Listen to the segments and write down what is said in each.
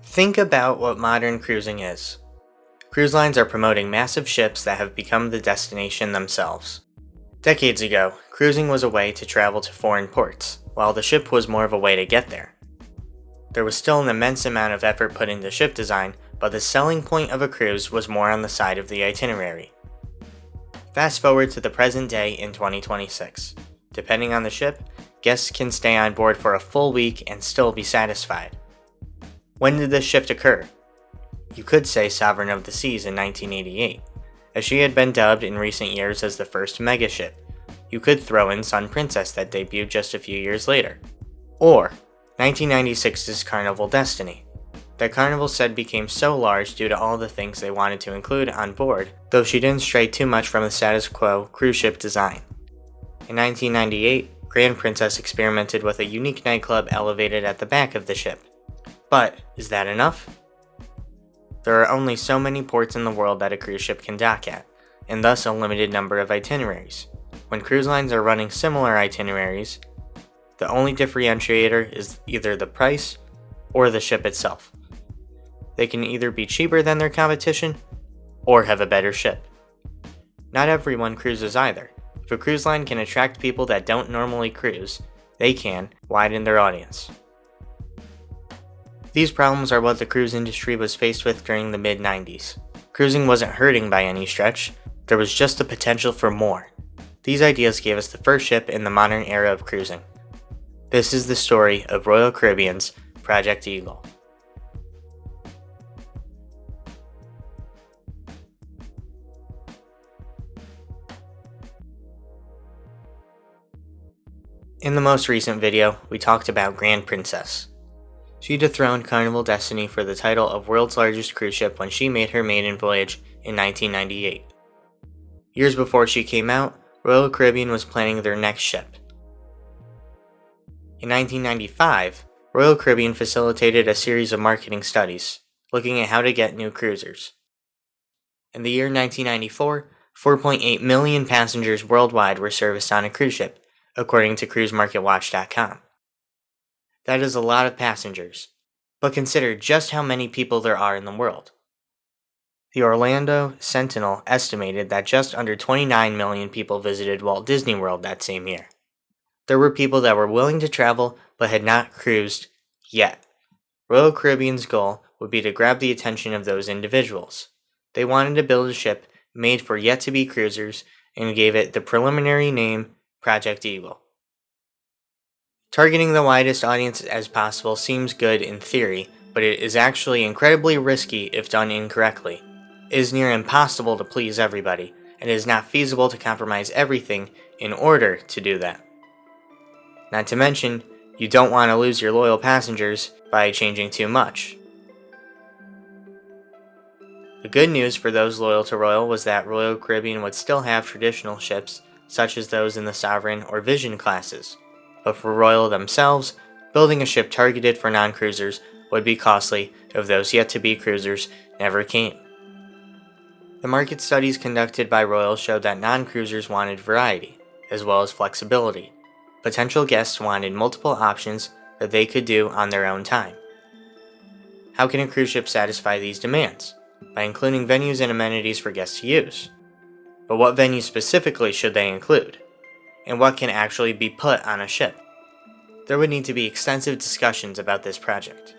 Think about what modern cruising is. Cruise lines are promoting massive ships that have become the destination themselves. Decades ago, cruising was a way to travel to foreign ports, while the ship was more of a way to get there. There was still an immense amount of effort put into ship design, but the selling point of a cruise was more on the side of the itinerary. Fast forward to the present day in 2026. Depending on the ship, guests can stay on board for a full week and still be satisfied. When did this shift occur? You could say Sovereign of the Seas in 1988, as she had been dubbed in recent years as the first Megaship. You could throw in Sun Princess that debuted just a few years later. Or 1996's Carnival Destiny. That Carnival said became so large due to all the things they wanted to include on board, though she didn't stray too much from the status quo cruise ship design. In 1998, Grand Princess experimented with a unique nightclub elevated at the back of the ship. But is that enough? There are only so many ports in the world that a cruise ship can dock at, and thus a limited number of itineraries. When cruise lines are running similar itineraries, the only differentiator is either the price or the ship itself. They can either be cheaper than their competition or have a better ship. Not everyone cruises either. If a cruise line can attract people that don't normally cruise, they can widen their audience. These problems are what the cruise industry was faced with during the mid-90s. Cruising wasn't hurting by any stretch, there was just the potential for more. These ideas gave us the first ship in the modern era of cruising. This is the story of Royal Caribbean's Project Eagle. In the most recent video, we talked about Grand Princess. She dethroned Carnival Destiny for the title of world's largest cruise ship when she made her maiden voyage in 1998. Years before she came out, Royal Caribbean was planning their next ship. In 1995, Royal Caribbean facilitated a series of marketing studies, looking at how to get new cruisers. In the year 1994, 4.8 million passengers worldwide were serviced on a cruise ship, according to cruisemarketwatch.com. That is a lot of passengers, but consider just how many people there are in the world. The Orlando Sentinel estimated that just under 29 million people visited Walt Disney World that same year. There were people that were willing to travel but had not cruised yet. Royal Caribbean's goal would be to grab the attention of those individuals. They wanted to build a ship made for yet-to-be cruisers and gave it the preliminary name Project Eagle. Targeting the widest audience as possible seems good in theory, but it is actually incredibly risky if done incorrectly. It is near impossible to please everybody, and it is not feasible to compromise everything in order to do that. Not to mention, you don't want to lose your loyal passengers by changing too much. The good news for those loyal to Royal was that Royal Caribbean would still have traditional ships, such as those in the Sovereign or Vision classes. But for Royal themselves, building a ship targeted for non-cruisers would be costly if those yet-to-be cruisers never came. The market studies conducted by Royal showed that non-cruisers wanted variety, as well as flexibility. Potential guests wanted multiple options that they could do on their own time. How can a cruise ship satisfy these demands? By including venues and amenities for guests to use. But what venues specifically should they include? And what can actually be put on a ship? There would need to be extensive discussions about this project.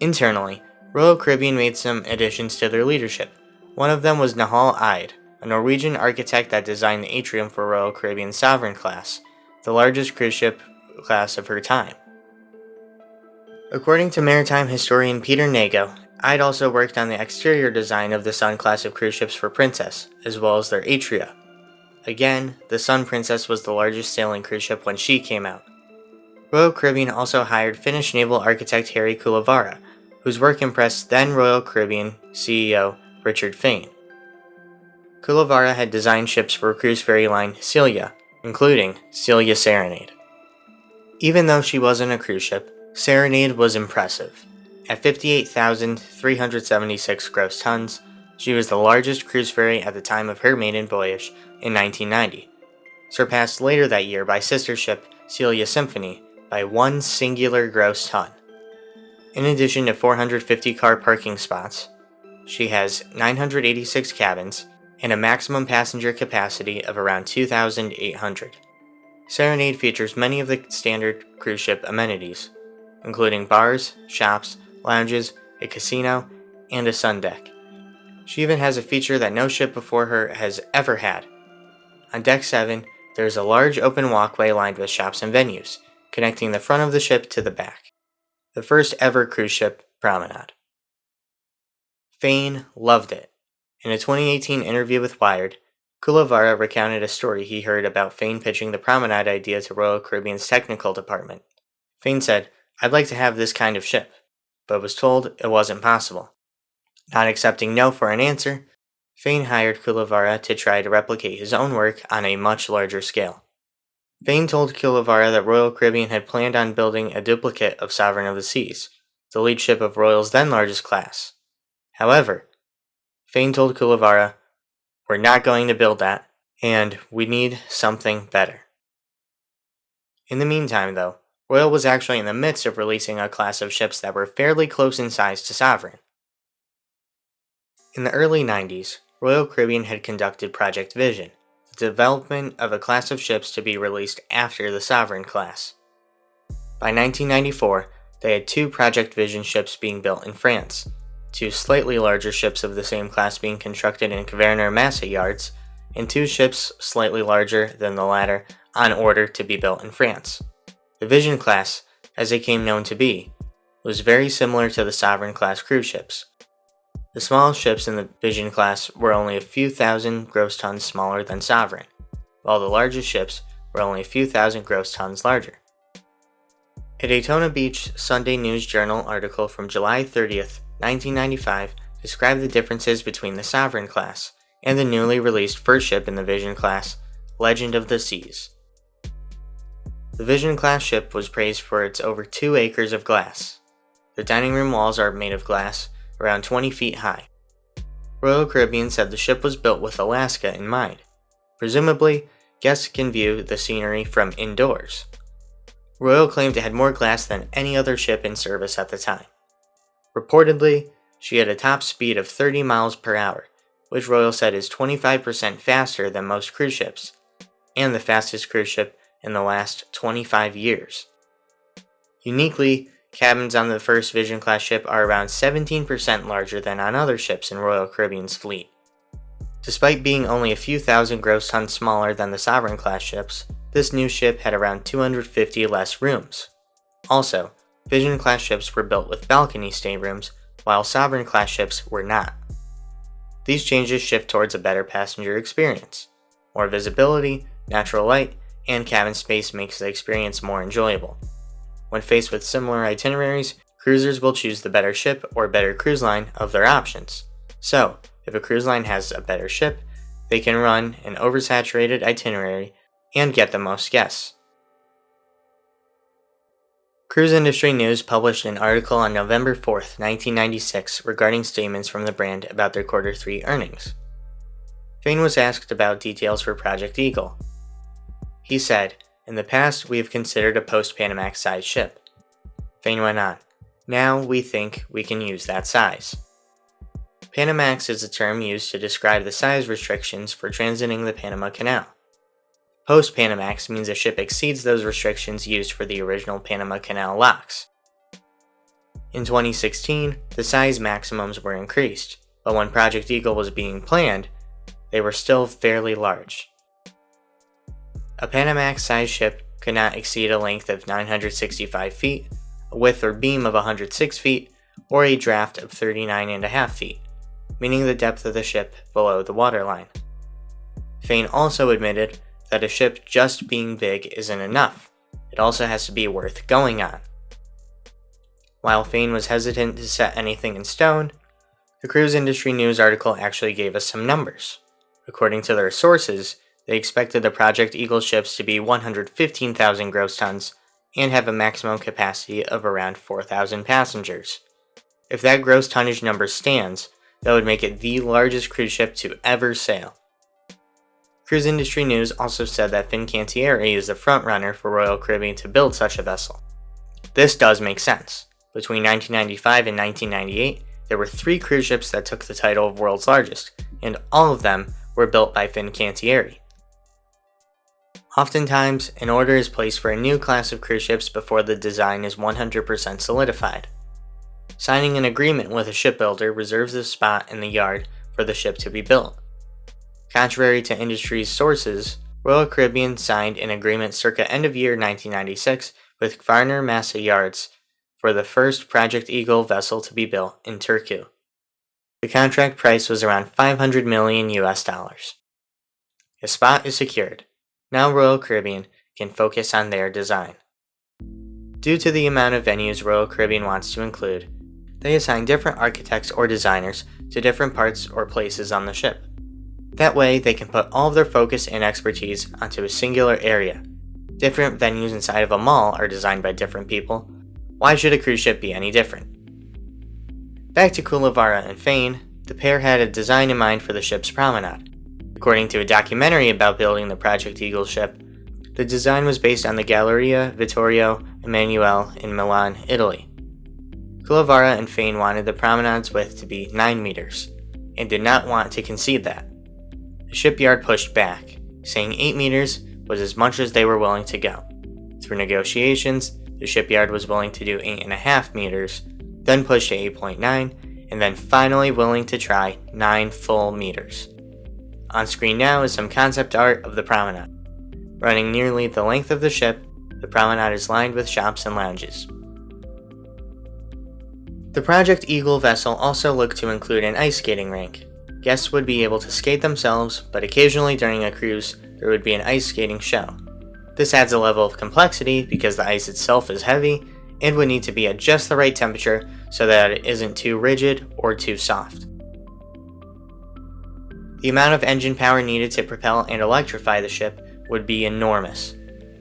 Internally, Royal Caribbean made some additions to their leadership. One of them was Nahal Eid, a Norwegian architect that designed the atrium for Royal Caribbean Sovereign class, the largest cruise ship class of her time. According to maritime historian Peter Nago, Eid also worked on the exterior design of the Sun class of cruise ships for Princess, as well as their atria. Again, the Sun Princess was the largest sailing cruise ship when she came out. Royal Caribbean also hired Finnish naval architect Harry Kulavara, whose work impressed then Royal Caribbean CEO Richard Fain. Kulavara had designed ships for cruise ferry line Silja, including Silja Serenade. Even though she wasn't a cruise ship, Serenade was impressive. At 58,376 gross tons, she was the largest cruise ferry at the time of her maiden voyage in 1990, surpassed later that year by sister ship Silja Symphony by one singular gross ton. In addition to 450 car parking spots, she has 986 cabins and a maximum passenger capacity of around 2,800. Serenade features many of the standard cruise ship amenities, including bars, shops, lounges, a casino, and a sun deck. She even has a feature that no ship before her has ever had. On Deck 7, there is a large open walkway lined with shops and venues, connecting the front of the ship to the back. The first ever cruise ship promenade. Fane loved it. In a 2018 interview with Wired, Kulavara recounted a story he heard about Fane pitching the promenade idea to Royal Caribbean's technical department. Fane said, "I'd like to have this kind of ship," but was told it wasn't possible. Not accepting no for an answer, Fane hired Kulavara to try to replicate his own work on a much larger scale. Fane told Kulavara that Royal Caribbean had planned on building a duplicate of Sovereign of the Seas, the lead ship of Royal's then largest class. However, Fane told Kulavara, "We're not going to build that, and we need something better." In the meantime, though, Royal was actually in the midst of releasing a class of ships that were fairly close in size to Sovereign. In the early 90s, Royal Caribbean had conducted Project Vision, the development of a class of ships to be released after the Sovereign class. By 1994, they had 2 Project Vision ships being built in France, 2 slightly larger ships of the same class being constructed in Caverner-Massa yards, and 2 ships slightly larger than the latter on order to be built in France. The Vision class, as it came known to be, was very similar to the Sovereign class cruise ships. The smallest ships in the Vision class were only a few thousand gross tons smaller than Sovereign, while the largest ships were only a few thousand gross tons larger. A Daytona Beach Sunday News Journal article from July 30th, 1995 described the differences between the Sovereign class and the newly released first ship in the Vision class, Legend of the Seas. The Vision class ship was praised for its over 2 acres of glass. The dining room walls are made of glass, around 20 feet high. Royal Caribbean said the ship was built with Alaska in mind. Presumably, guests can view the scenery from indoors. Royal claimed it had more glass than any other ship in service at the time. Reportedly, she had a top speed of 30 miles per hour, which Royal said is 25% faster than most cruise ships, and the fastest cruise ship in the last 25 years. Uniquely, cabins on the first Vision class ship are around 17% larger than on other ships in Royal Caribbean's fleet. Despite being only a few thousand gross tons smaller than the Sovereign class ships, this new ship had around 250 less rooms. Also, Vision class ships were built with balcony staterooms, while Sovereign class ships were not. These changes shift towards a better passenger experience. More visibility, natural light, and cabin space makes the experience more enjoyable. When faced with similar itineraries, cruisers will choose the better ship or better cruise line of their options. So, if a cruise line has a better ship, they can run an oversaturated itinerary and get the most guests. Cruise Industry News published an article on November 4th, 1996 regarding statements from the brand about their Q3 earnings. Fane was asked about details for Project Eagle. He said, "In the past, we have considered a post-Panamax size ship." Fane went on, "Now we think we can use that size." Panamax is a term used to describe the size restrictions for transiting the Panama Canal. Post-Panamax means a ship exceeds those restrictions used for the original Panama Canal locks. In 2016, the size maximums were increased, but when Project Eagle was being planned, they were still fairly large. A Panamax-sized ship could not exceed a length of 965 feet, a width or beam of 106 feet, or a draft of 39.5 feet, meaning the depth of the ship below the waterline. Fane also admitted that a ship just being big isn't enough. It also has to be worth going on. While Fane was hesitant to set anything in stone, the Cruise Industry News article actually gave us some numbers. According to their sources, they expected the Project Eagle ships to be 115,000 gross tons and have a maximum capacity of around 4,000 passengers. If that gross tonnage number stands, that would make it the largest cruise ship to ever sail. Cruise Industry News also said that Fincantieri is the frontrunner for Royal Caribbean to build such a vessel. This does make sense. Between 1995 and 1998, there were 3 cruise ships that took the title of world's largest, and all of them were built by Fincantieri. Oftentimes, an order is placed for a new class of cruise ships before the design is 100% solidified. Signing an agreement with a shipbuilder reserves a spot in the yard for the ship to be built. Contrary to industry sources, Royal Caribbean signed an agreement circa end of year 1996 with Varner Massa Yards for the first Project Eagle vessel to be built in Turku. The contract price was around $500 million US. A spot is secured. Now Royal Caribbean can focus on their design. Due to the amount of venues Royal Caribbean wants to include, they assign different architects or designers to different parts or places on the ship. That way, they can put all of their focus and expertise onto a singular area. Different venues inside of a mall are designed by different people. Why should a cruise ship be any different? Back to Coolavara and Fane, the pair had a design in mind for the ship's promenade. According to a documentary about building the Project Eagle ship, the design was based on the Galleria Vittorio Emanuele in Milan, Italy. Coolavara and Fane wanted the promenade's width to be 9 meters, and did not want to concede that. The shipyard pushed back, saying 8 meters was as much as they were willing to go. Through negotiations, the shipyard was willing to do 8.5 meters, then pushed to 8.9, and then finally willing to try 9 full meters. On screen now is some concept art of the promenade. Running nearly the length of the ship, the promenade is lined with shops and lounges. The Project Eagle vessel also looked to include an ice skating rink. Guests would be able to skate themselves, but occasionally during a cruise, there would be an ice skating show. This adds a level of complexity because the ice itself is heavy and would need to be at just the right temperature so that it isn't too rigid or too soft. The amount of engine power needed to propel and electrify the ship would be enormous.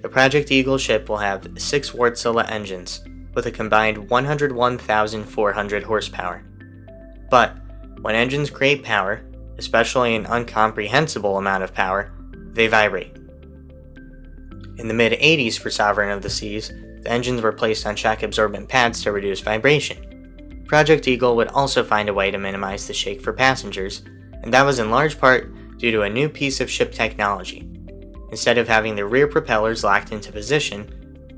The Project Eagle ship will have 6 Wärtsilä engines, with a combined 101,400 horsepower. But when engines create power, especially an incomprehensible amount of power, they vibrate. In the mid-80s for Sovereign of the Seas, the engines were placed on shock-absorbent pads to reduce vibration. Project Eagle would also find a way to minimize the shake for passengers, and that was in large part due to a new piece of ship technology. Instead of having the rear propellers locked into position,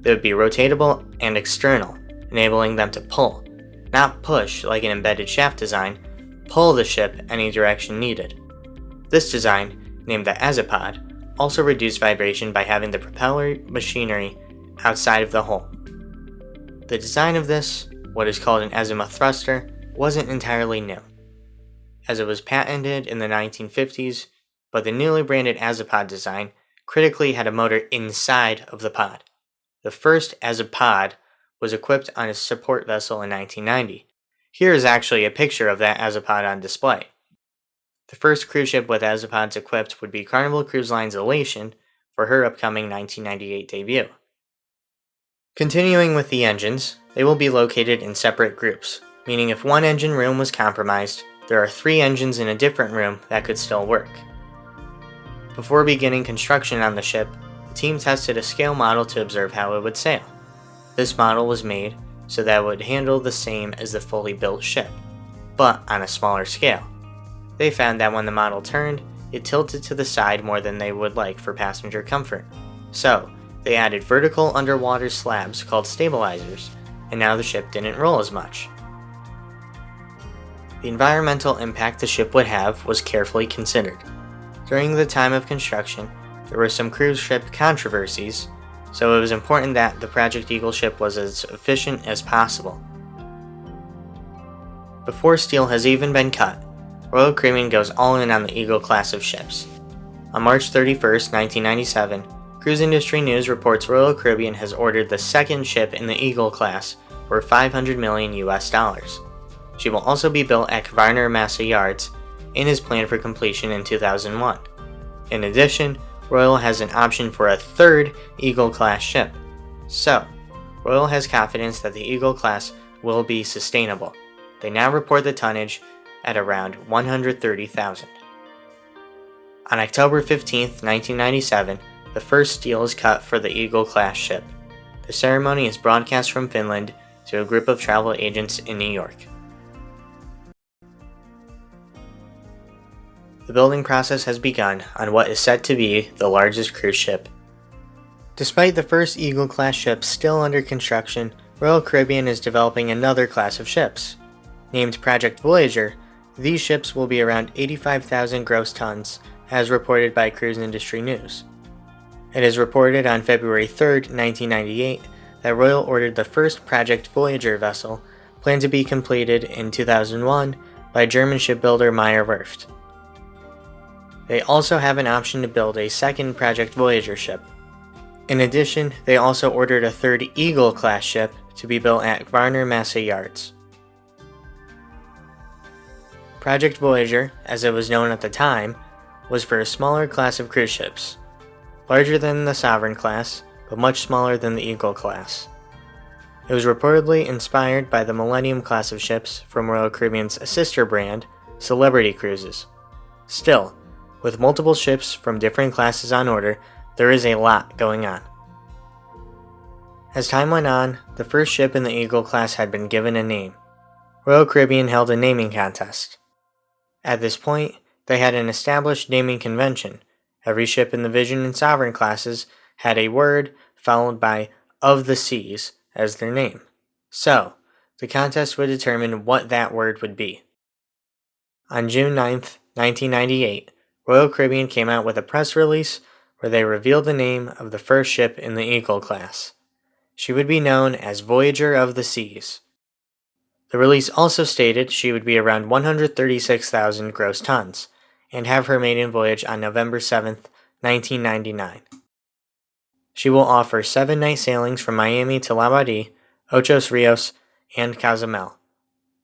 they would be rotatable and external, enabling them to pull, not push like an embedded shaft design, pull the ship any direction needed. This design, named the azipod, also reduced vibration by having the propeller machinery outside of the hull. The design of this, what is called an azimuth thruster, wasn't entirely new, as it was patented in the 1950s, but the newly branded azipod design critically had a motor inside of the pod. The first azipod was equipped on a support vessel in 1990. Here is actually a picture of that azipod on display. The first cruise ship with azipods equipped would be Carnival Cruise Line's Elation for her upcoming 1998 debut. Continuing with the engines, they will be located in separate groups, meaning if one engine room was compromised, there are 3 engines in a different room that could still work. Before beginning construction on the ship, the team tested a scale model to observe how it would sail. This model was made so that it would handle the same as the fully built ship, but on a smaller scale. They found that when the model turned, it tilted to the side more than they would like for passenger comfort. So, they added vertical underwater slabs called stabilizers, and now the ship didn't roll as much. The environmental impact the ship would have was carefully considered. During the time of construction, there were some cruise ship controversies, so it was important that the Project Eagle ship was as efficient as possible. Before steel has even been cut, Royal Caribbean goes all in on the Eagle class of ships. On March 31, 1997, Cruise Industry News reports Royal Caribbean has ordered the second ship in the Eagle class for $500 million US. She will also be built at Varner Massa Yards and is planned for completion in 2001. In addition, Royal has an option for a third Eagle class ship. So, Royal has confidence that the Eagle class will be sustainable. They now report the tonnage at around 130,000. On October 15, 1997, the first steel is cut for the Eagle class ship. The ceremony is broadcast from Finland to a group of travel agents in New York. The building process has begun on what is set to be the largest cruise ship. Despite the first Eagle-class ship still under construction, Royal Caribbean is developing another class of ships. Named Project Voyager, these ships will be around 85,000 gross tons, as reported by Cruise Industry News. It is reported on February 3, 1998, that Royal ordered the first Project Voyager vessel, planned to be completed in 2001 by German shipbuilder Meyer Werft. They also have an option to build a second Project Voyager ship. In addition, they also ordered a third Eagle-class ship to be built at Varner Massa Yards. Project Voyager, as it was known at the time, was for a smaller class of cruise ships, larger than the Sovereign class, but much smaller than the Eagle class. It was reportedly inspired by the Millennium class of ships from Royal Caribbean's sister brand, Celebrity Cruises. Still, with multiple ships from different classes on order, there is a lot going on. As time went on, the first ship in the Eagle class had been given a name. Royal Caribbean held a naming contest. At this point, they had an established naming convention. Every ship in the Vision and Sovereign classes had a word followed by "of the seas" as their name. So, the contest would determine what that word would be. On June 9, 1998, Royal Caribbean came out with a press release where they revealed the name of the first ship in the Eagle class. She would be known as Voyager of the Seas. The release also stated she would be around 136,000 gross tons, and have her maiden voyage on November 7, 1999. She will offer 7-night sailings from Miami to Labadee, Ochos Rios, and Cozumel.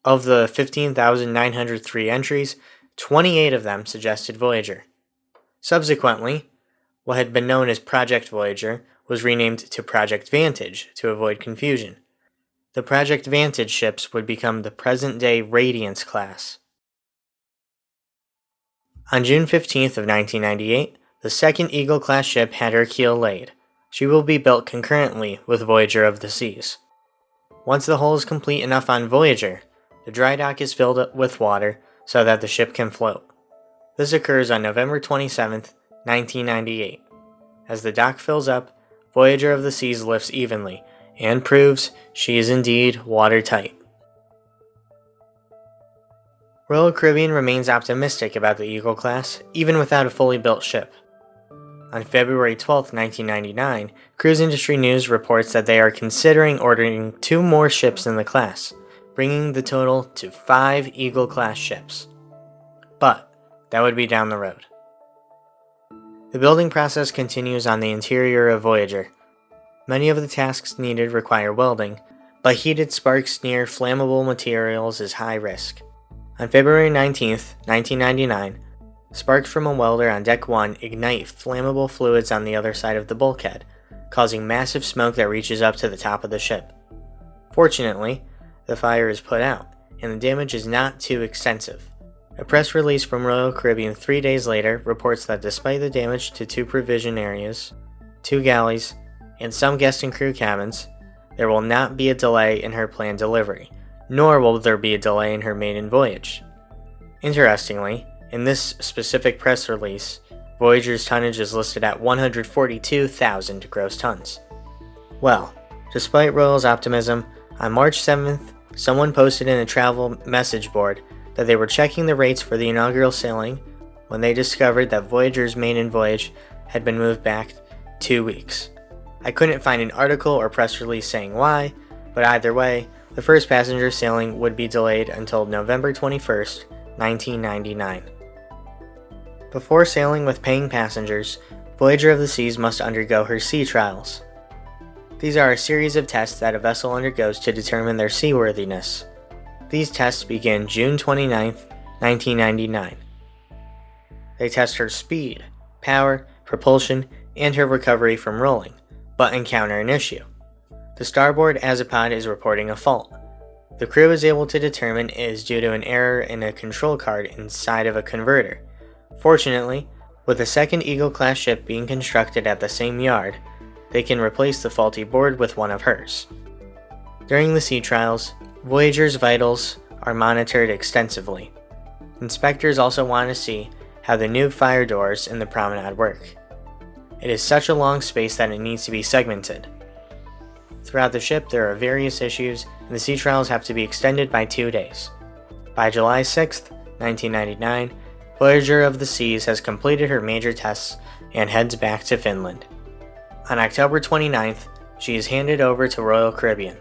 Of the 15,903 entries, 28 of them suggested Voyager. Subsequently, what had been known as Project Voyager was renamed to Project Vantage to avoid confusion. The Project Vantage ships would become the present-day Radiance class. On June 15th of 1998, the second Eagle-class ship had her keel laid. She will be built concurrently with Voyager of the Seas. Once the hull is complete enough on Voyager, the dry dock is filled up with water so that the ship can float. This occurs on November 27, 1998. As the dock fills up, Voyager of the Seas lifts evenly and proves she is indeed watertight. Royal Caribbean remains optimistic about the Eagle class, even without a fully built ship. On February 12, 1999, Cruise Industry News reports that they are considering ordering 2 more ships in the class, bringing the total to 5 Eagle-class ships. But that would be down the road. The building process continues on the interior of Voyager. Many of the tasks needed require welding, but heated sparks near flammable materials is high risk. On February 19, 1999, sparks from a welder on Deck 1 ignite flammable fluids on the other side of the bulkhead, causing massive smoke that reaches up to the top of the ship. Fortunately, the fire is put out, and the damage is not too extensive. A press release from Royal Caribbean 3 days later reports that despite the damage to 2 provision areas, 2 galleys, and some guest and crew cabins, there will not be a delay in her planned delivery, nor will there be a delay in her maiden voyage. Interestingly, in this specific press release, Voyager's tonnage is listed at 142,000 gross tons. Well, despite Royal's optimism, on March 7th, someone posted in a travel message board that they were checking the rates for the inaugural sailing when they discovered that Voyager's maiden voyage had been moved back 2 weeks. I couldn't find an article or press release saying why, but either way, the first passenger sailing would be delayed until November 21st, 1999. Before sailing with paying passengers, Voyager of the Seas must undergo her sea trials. These are a series of tests that a vessel undergoes to determine their seaworthiness. These tests begin June 29, 1999. They test her speed, power, propulsion, and her recovery from rolling, but encounter an issue. The starboard azipod is reporting a fault. The crew is able to determine it is due to an error in a control card inside of a converter. Fortunately, with a second Eagle-class ship being constructed at the same yard, they can replace the faulty board with one of hers. During the sea trials, Voyager's vitals are monitored extensively. Inspectors also want to see how the new fire doors in the promenade work. It is such a long space that it needs to be segmented. Throughout the ship, there are various issues, and the sea trials have to be extended by 2 days. By July 6, 1999, Voyager of the Seas has completed her major tests and heads back to Finland. On October 29th, she is handed over to Royal Caribbean.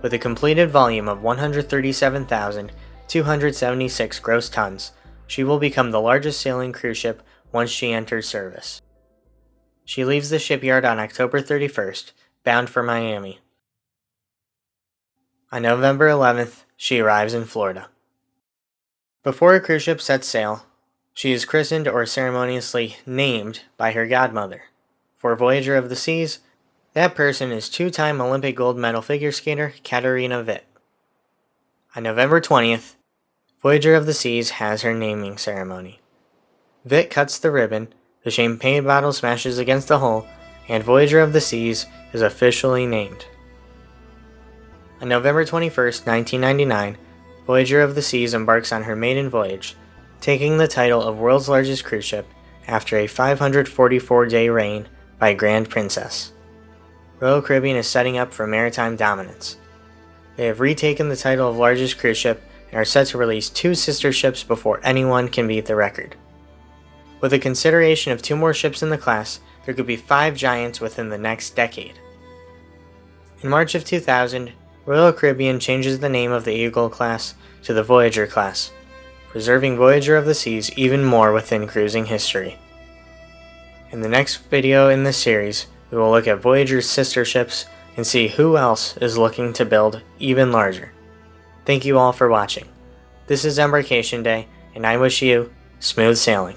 With a completed volume of 137,276 gross tons, she will become the largest sailing cruise ship once she enters service. She leaves the shipyard on October 31st, bound for Miami. On November 11th, she arrives in Florida. Before a cruise ship sets sail, she is christened or ceremoniously named by her godmother. For Voyager of the Seas, that person is two-time Olympic gold medal figure skater Katarina Witt. On November 20th, Voyager of the Seas has her naming ceremony. Witt cuts the ribbon, the champagne bottle smashes against the hull, and Voyager of the Seas is officially named. On November 21st, 1999, Voyager of the Seas embarks on her maiden voyage, taking the title of world's largest cruise ship after a 544-day reign by Grand Princess. Royal Caribbean is setting up for maritime dominance. They have retaken the title of largest cruise ship and are set to release 2 sister ships before anyone can beat the record. With a consideration of 2 more ships in the class, there could be 5 giants within the next decade. In March of 2000, Royal Caribbean changes the name of the Eagle class to the Voyager class, preserving Voyager of the Seas even more within cruising history. In the next video in this series, we will look at Voyager's sister ships and see who else is looking to build even larger. Thank you all for watching. This is Embarkation Day, and I wish you smooth sailing.